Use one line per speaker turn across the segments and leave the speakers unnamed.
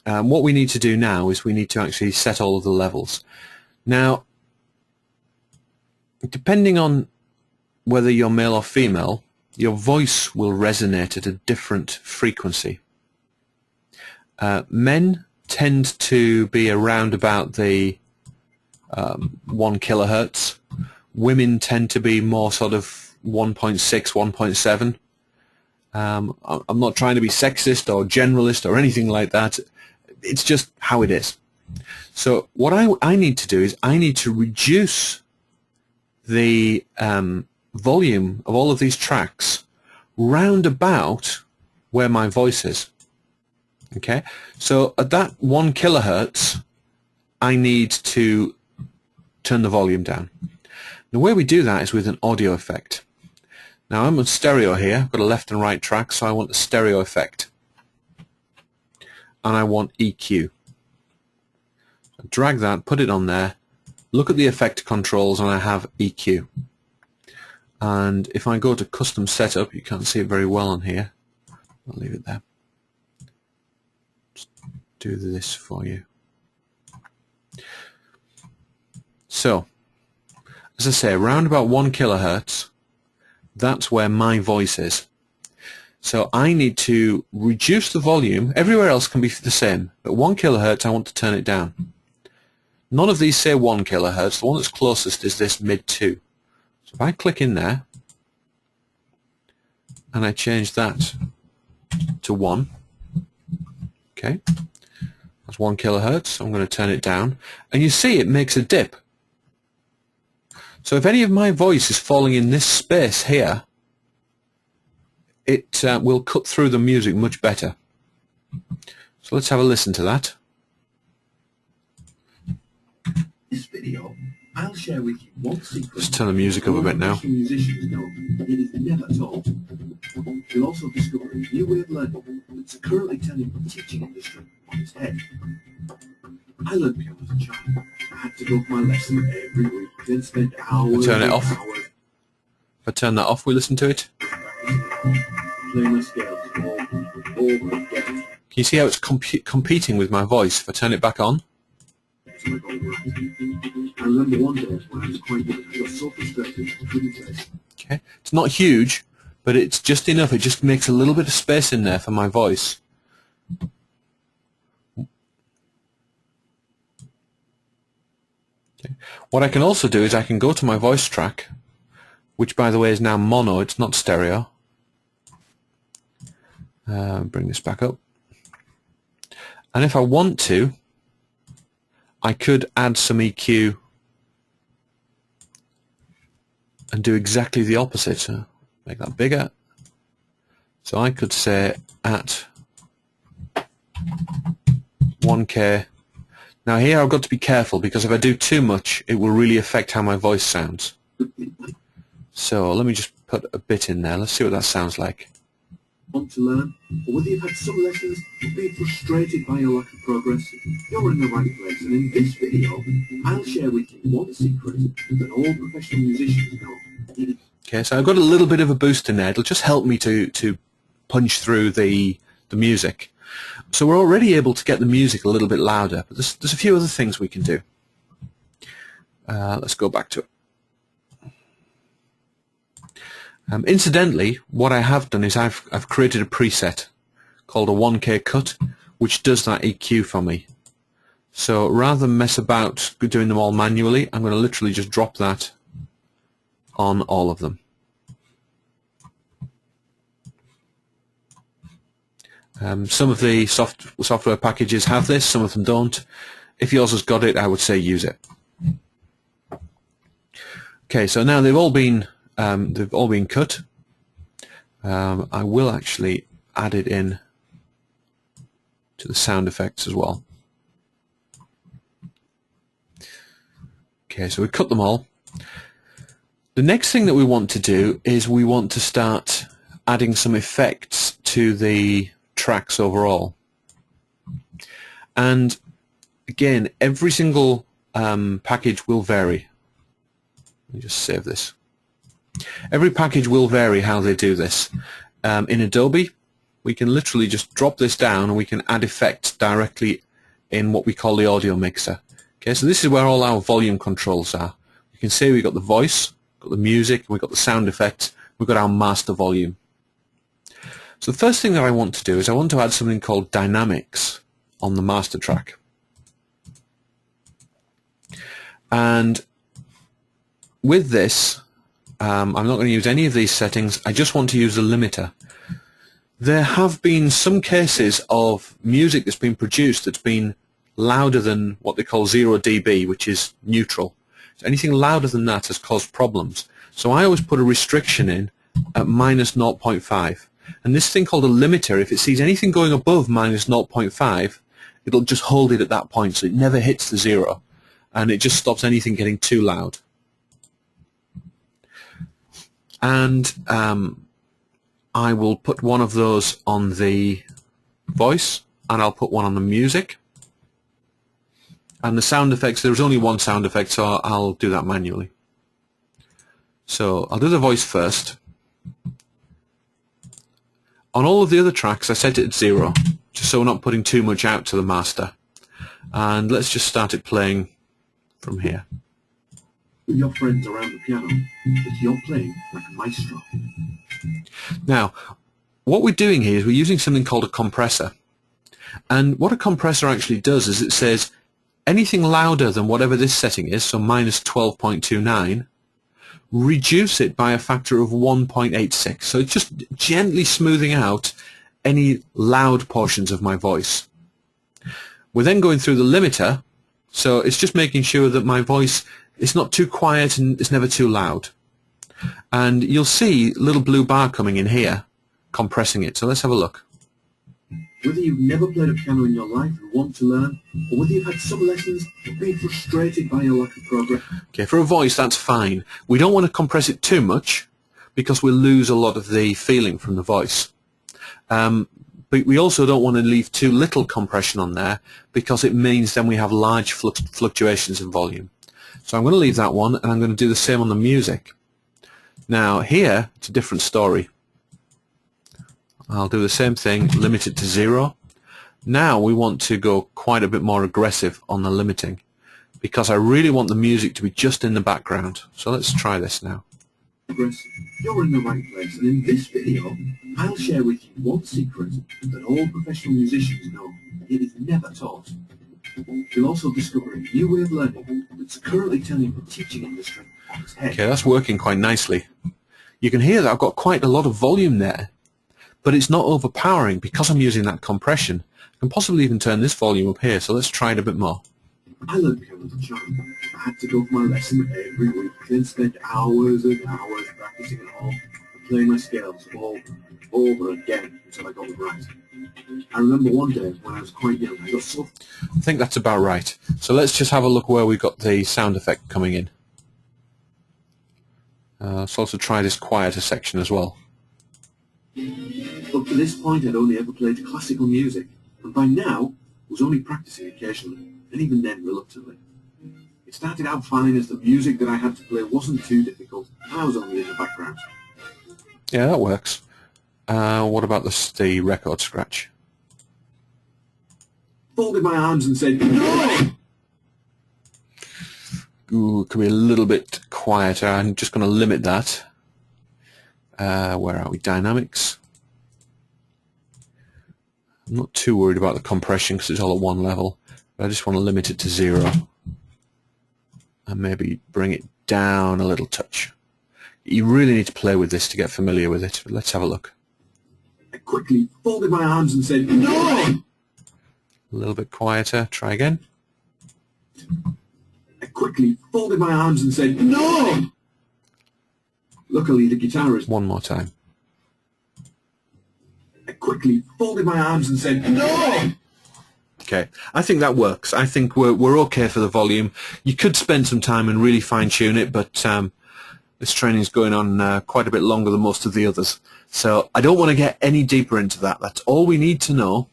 what we need to do now is we need to actually set all of the levels. Now, depending on whether you're male or female, your voice will resonate at a different frequency. Men tend to be around about the 1 kilohertz. Women tend to be more sort of 1.6, 1.7. I'm not trying to be sexist or generalist or anything like that. It's just how it is. So what I need to do is I need to reduce the volume of all of these tracks round about where my voice is. Okay, so at that 1 kilohertz, I need to turn the volume down. The way we do that is with an audio effect. Now I'm on stereo here, I've got a left and right track, so I want the stereo effect. And I want EQ. So drag that, put it on there, look at the effect controls, and I have EQ. And if I go to custom setup, you can't see it very well on here. I'll leave it there. Just do this for you. So, as I say, around about 1 kilohertz, that's where my voice is. So I need to reduce the volume. Everywhere else can be the same, but 1 kilohertz I want to turn it down. None of these say 1 kilohertz. The one that's closest is this mid 2. So if I click in there and I change that to 1, okay, that's 1 kilohertz. I'm going to turn it down, and you see it makes a dip. So if any of my voice is falling in this space here, it will cut through the music much better. So let's have a listen to that.
This video, I'll share with you one secret.
Let's turn the music up a bit now.
Musicians know it is never told. You'll also discover a new way of learning that's currently turning the teaching industry on its head. I learned piano as a child. I had to go for my lesson every week, then spend hours.
Turn it off.
Hours.
If I turn that off, we listen to it.
Playing my scales over again.
Can you see how it's competing with my voice? If I turn it back on.
I remember one day when I was quite young, I got so frustrated I couldn't taste.
Okay, it's not huge, but it's just enough. It just makes a little bit of space in there for my voice. Okay. What I can also do is I can go to my voice track, which by the way is now mono, it's not stereo. Bring this back up. And if I want to, I could add some EQ and do exactly the opposite. So make that bigger. So I could say at 1K. Now here I've got to be careful, because if I do too much, it will really affect how my voice sounds. So let me just put a bit in there. Let's see what that sounds like.
Want to learn, or whether you've had some lessons but been frustrated by your lack of progress, you're in the right place. And in this video, I'll share with you one secret that all professional musicians know.
Okay, so I've got a little bit of a boost in there. It'll just help me to punch through the music. So we're already able to get the music a little bit louder, but there's a few other things we can do. Let's go back to it. Incidentally, what I have done is I've created a preset called a 1K cut, which does that EQ for me. So rather than mess about doing them all manually, I'm going to literally just drop that on all of them. Some of the software packages have this, some of them don't. If yours has got it, I would say use it. Okay, so now they've all been cut. I will actually add it in to the sound effects as well. Okay, so we cut them all. The next thing that we want to do is we want to start adding some effects to the tracks overall. And again, every single package will vary. Let me just save this. Every package will vary how they do this. In Adobe, we can literally just drop this down and we can add effects directly in what we call the audio mixer. Okay, so this is where all our volume controls are. You can see we've got the voice, got the music, we've got the sound effects, we've got our master volume. So the first thing that I want to do is I want to add something called dynamics on the master track. And with this, I'm not going to use any of these settings, I just want to use the limiter. There have been some cases of music that's been produced that's been louder than what they call 0 dB, which is neutral. So anything louder than that has caused problems. So I always put a restriction in at minus 0.5. And this thing called a limiter, if it sees anything going above minus 0.5, it'll just hold it at that point, so it never hits the 0. And it just stops anything getting too loud. And I will put one of those on the voice, and I'll put one on the music. And the sound effects, there's only one sound effect, so I'll do that manually. So I'll do the voice first. On all of the other tracks I set it at 0, just so we're not putting too much out to the master. And let's just start it playing from here.
With your friends around the piano, but you're playing like a maestro.
Now, what we're doing here is we're using something called a compressor. And what a compressor actually does is it says anything louder than whatever this setting is, so minus 12.29, reduce it by a factor of 1.86. So it's just gently smoothing out any loud portions of my voice. We're then going through the limiter, so it's just making sure that my voice is not too quiet and it's never too loud. And you'll see a little blue bar coming in here, compressing it. So let's have a look.
Whether you've never played a piano in your life and want to learn, or whether you've had some lessons but been frustrated by your lack of progress.
Okay, for a voice that's fine. We don't want to compress it too much because we'll lose a lot of the feeling from the voice. But we also don't want to leave too little compression on there because it means then we have large fluctuations in volume. So I'm going to leave that one, and I'm going to do the same on the music. Now here, it's a different story. I'll do the same thing, limit it to 0. Now we want to go quite a bit more aggressive on the limiting because I really want the music to be just in the background. So let's try this now.
You're in the right place, and in this video I'll share with you one secret that all professional musicians know. It is never taught. You'll also discover a new way of learning that's currently turning the teaching industry on its head.
Okay, that's working quite nicely. You can hear that I've got quite a lot of volume there, but it's not overpowering because I'm using that compression. I can possibly even turn this volume up here, so let's try it a bit more.
I learned piano as a child. I had to go for my lesson every week, then spend hours and hours practicing at home and playing my scales over again until I got it right. I remember one day when I was quite young, I got so...
I think that's about right. So let's just have a look where we've got the sound effect coming in. Let's also try this quieter section as well.
Up to this point I'd only ever played classical music, and by now I was only practicing occasionally, and even then reluctantly. It started out fine as the music that I had to play wasn't too difficult, and I was only in the background.
Yeah, that works. What about the record scratch?
Folded my arms and said, "No!"
Ooh, could be a little bit quieter. I'm just going to limit that. Where are we? Dynamics. I'm not too worried about the compression because it's all at one level, but I just want to limit it to 0 and maybe bring it down a little touch. You really need to play with this to get familiar with it. But let's have a look.
I quickly folded my arms and said, "No!"
A little bit quieter. Try again.
I quickly folded my arms and said, "No!" Luckily, the guitarist...
One more time.
I quickly folded my arms and said, "No!"
Okay, I think that works. I think we're okay for the volume. You could spend some time and really fine-tune it, but this training's going on quite a bit longer than most of the others. So I don't want to get any deeper into that. That's all we need to know,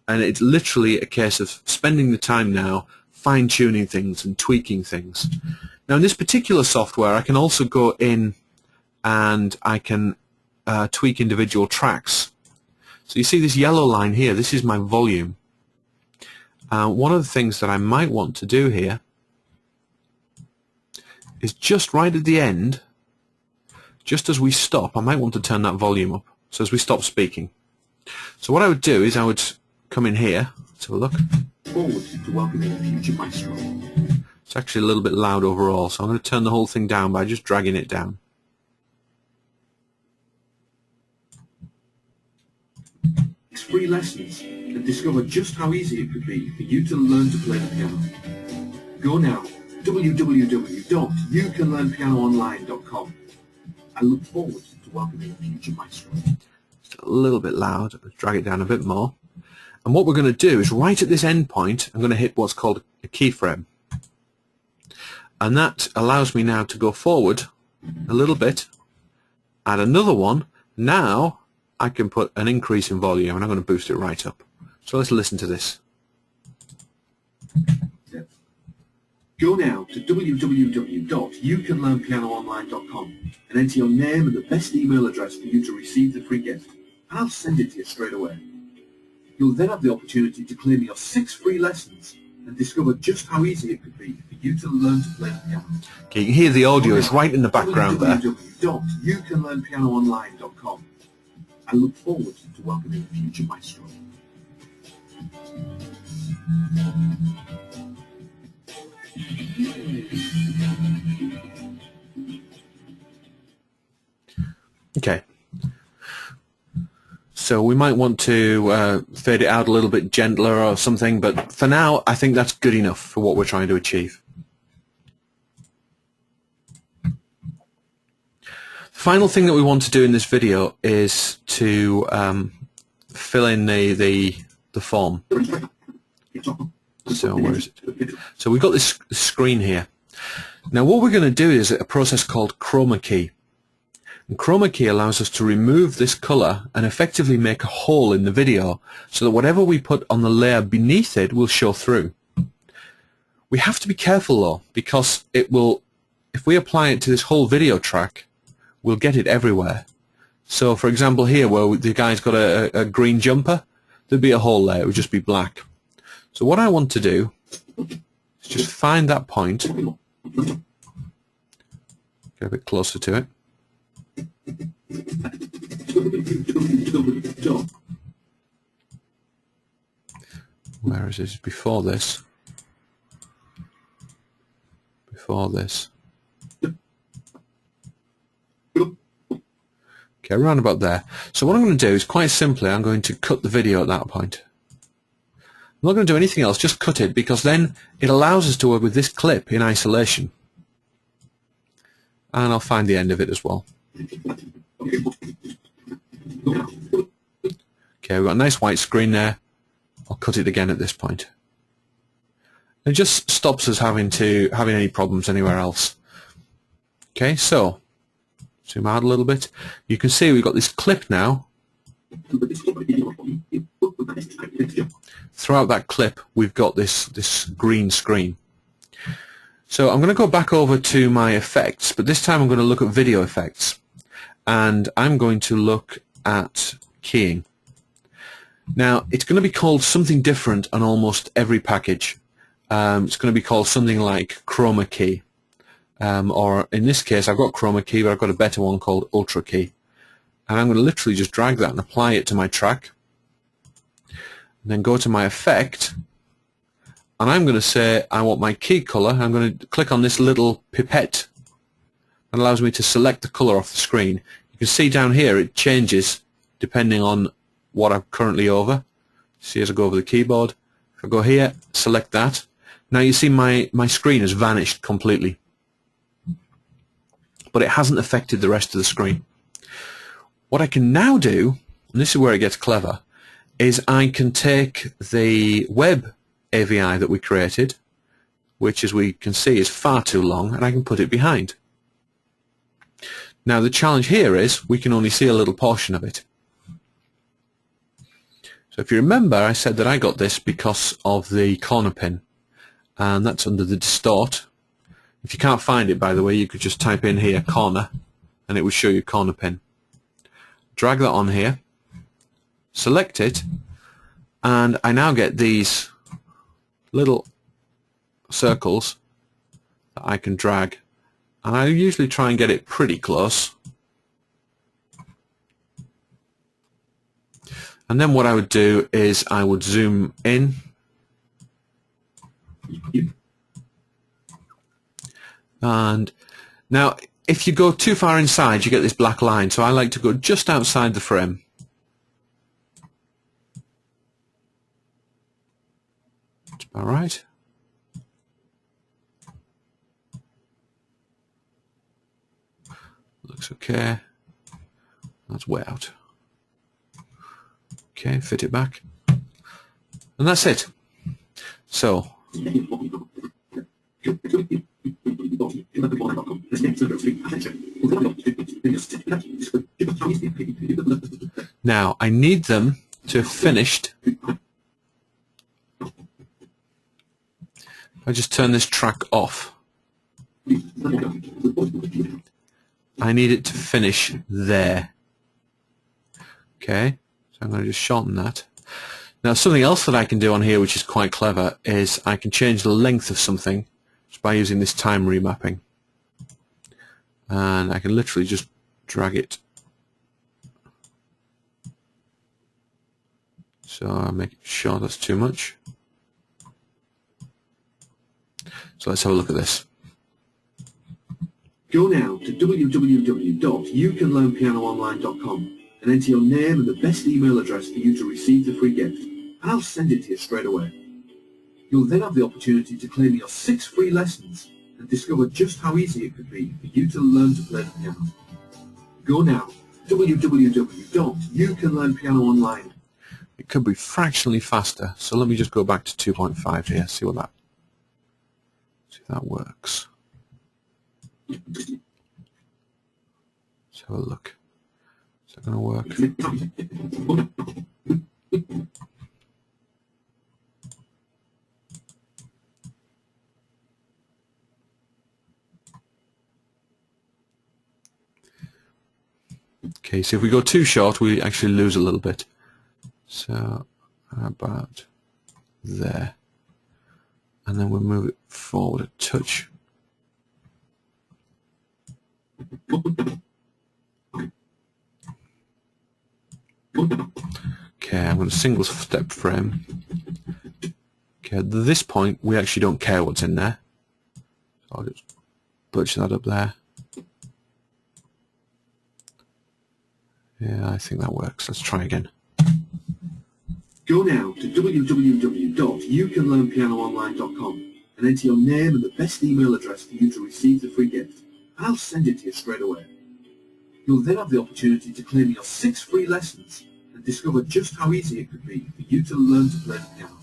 and it's literally a case of spending the time now fine-tuning things and tweaking things. Now, in this particular software, I can also go in and I can tweak individual tracks. So you see this yellow line here, this is my volume. One of the things that I might want to do here is just right at the end, just as we stop, I might want to turn that volume up, so as we stop speaking. So what I would do is I would come in here, let's have a look.
Forward to welcoming a future maestro.
It's actually a little bit loud overall, so I'm going to turn the whole thing down by just dragging it down.
Free lessons and discover just how easy it could be for you to learn to play the piano. Go now to www.youcanlearnpianoonline.com. I look forward to welcoming a future maestro.
It's a little bit loud. Let's drag it down a bit more. And what we're going to do is right at this end point, I'm going to hit what's called a keyframe. And that allows me now to go forward a little bit, add another one. Now I can put an increase in volume, and I'm going to boost it right up. So let's listen to this.
Go now to www.youcanlearnpianoonline.com and enter your name and the best email address for you to receive the free gift, and I'll send it to you straight away. You'll then have the opportunity to claim your 6 free lessons and discover just how easy it could be for you to learn to play the piano.
Okay, you can hear the audio is right in the background there.
www.youcanlearnpianoonline.com. I look forward to welcoming a future maestro.
Okay. So we might want to fade it out a little bit gentler or something, but for now I think that's good enough for what we're trying to achieve. The final thing that we want to do in this video is to fill in the form. So where is it? So we've got this screen here. Now what we're going to do is a process called chroma key. And chroma key allows us to remove this color and effectively make a hole in the video so that whatever we put on the layer beneath it will show through. We have to be careful though, because it will, if we apply it to this whole video track, we'll get it everywhere. So for example here where the guy's got a green jumper, there'd be a hole there, it would just be black. So what I want to do is just find that point, get a bit closer to it. Where is it? Before this. Before this. Okay, around about there. So what I'm going to do is quite simply I'm going to cut the video at that point. I'm not going to do anything else, just cut it, because then it allows us to work with this clip in isolation. And I'll find the end of it as well. Okay, we've got a nice white screen there. I'll cut it again at this point. It just stops us having any problems anywhere else. Okay, so zoom out a little bit. You can see we've got this clip now. Throughout that clip, we've got this green screen. So I'm going to go back over to my effects, but this time I'm going to look at video effects. And I'm going to look at keying. Now, it's going to be called something different on almost every package. It's going to be called something like chroma key. Or in this case, I've got chroma key, but I've got a better one called ultra key. And I'm going to literally just drag that and apply it to my track. And then go to my effect. And I'm going to say I want my key color. I'm going to click on this little pipette. It allows me to select the color off the screen. You can see down here it changes depending on what I'm currently over. See as I go over the keyboard. If I go here, select that. Now you see my screen has vanished completely. But it hasn't affected the rest of the screen. What I can now do, and this is where it gets clever, is I can take the web AVI that we created, which as we can see is far too long, and I can put it behind. Now the challenge here is we can only see a little portion of it. So if you remember, I said that I got this because of the corner pin, and that's under the distort. If you can't find it, by the way, you could just type in here corner and it would show you corner pin. Drag that on here select it, and I now get these little circles that I can drag, and I usually try and get it pretty close. And then what I would do is I would zoom in, and now if you go too far inside you get this black line, so I like to go just outside the frame. That's about right. Looks okay. That's way out. Okay, fit it back. And that's it. So now I need them to have finished. I just turn this track off. I need it to finish there. Okay, so I'm going to just shorten that. Now something else that I can do on here which is quite clever is I can change the length of something just by using this time remapping. And I can literally just drag it. So I'll make sure that's too much. So let's have a look at this.
Go now to www.youcanlearnpianoonline.com and enter your name and the best email address for you to receive the free gift, and I'll send it to you straight away. You'll then have the opportunity to claim your 6 free lessons and discover just how easy it could be for you to learn to play the piano. Go now to www.youcanlearnpianoonline.
It could be fractionally faster, so let me just go back to 2.5 here, see if that works. Let's have a look. Is that going to work? Okay, so if we go too short, we actually lose a little bit. So about there. And then we'll move it forward a touch. Okay, I'm going to single step frame. Okay, at this point we actually don't care what's in there. So I'll just butch that up there. Yeah, I think that works. Let's try again.
Go now to www.youcanlearnpianoonline.com and enter your name and the best email address for you to receive the free gift, and I'll send it to you straight away. You'll then have the opportunity to claim your 6 free lessons and discover just how easy it could be for you to learn to play the piano.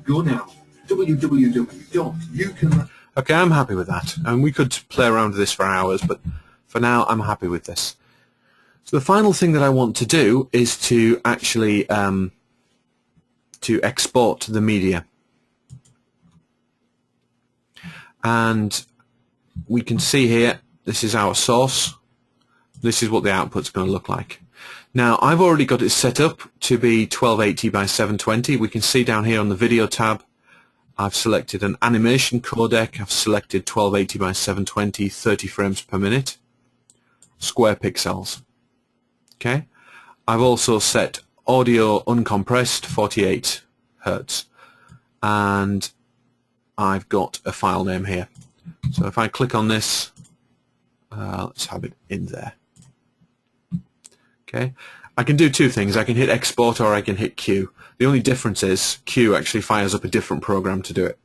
Go now to www.youcanlearn.
Okay, I'm happy with that. And we could play around with this for hours, but for now I'm happy with this. So the final thing that I want to do is to actually to export the media. And we can see here, this is our source. This is what the output's going to look like. Now, I've already got it set up to be 1280 by 720. We can see down here on the video tab, I've selected an animation codec. I've selected 1280 by 720, 30 frames per minute, square pixels. Okay. I've also set audio uncompressed 48 Hertz, and I've got a file name here. So if I click on this, let's have it in there. Okay, I can do two things. I can hit export or I can hit Q. The only difference is Q actually fires up a different program to do it.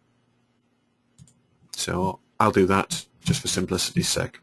So I'll do that just for simplicity's sake.